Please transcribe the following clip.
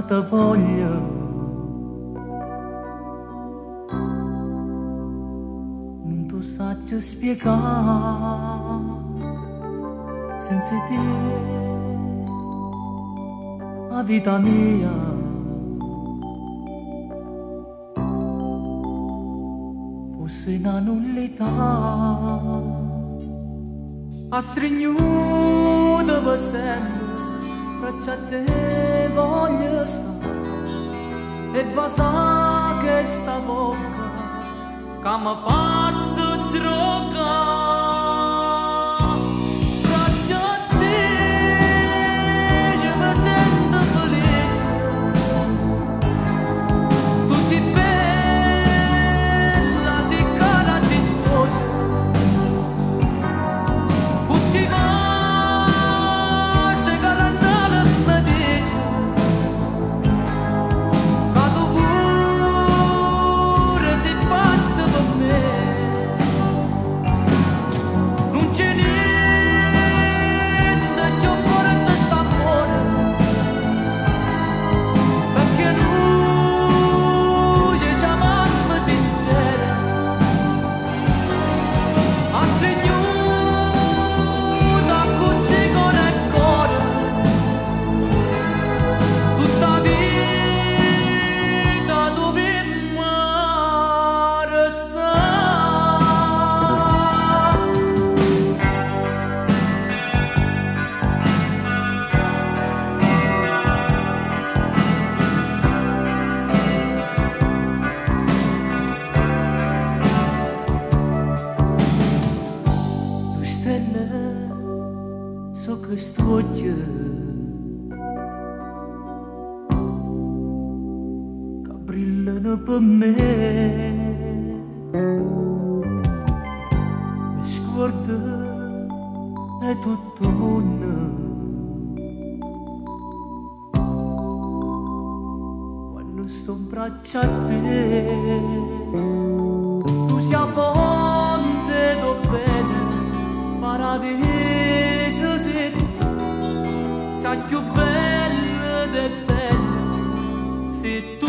tanta voglia non tu saggio spiegare senza te la vita mia fosse una nullità a stringnuto per sempre braccia a te voglio stare e va sa che sta bocca che mi ha fatto droga. So che stuoia che brillano per me mi scorda è tutto mondo quando sto in braccia a te tu sei a fonte do bene paradiso sei più bella e bella se tu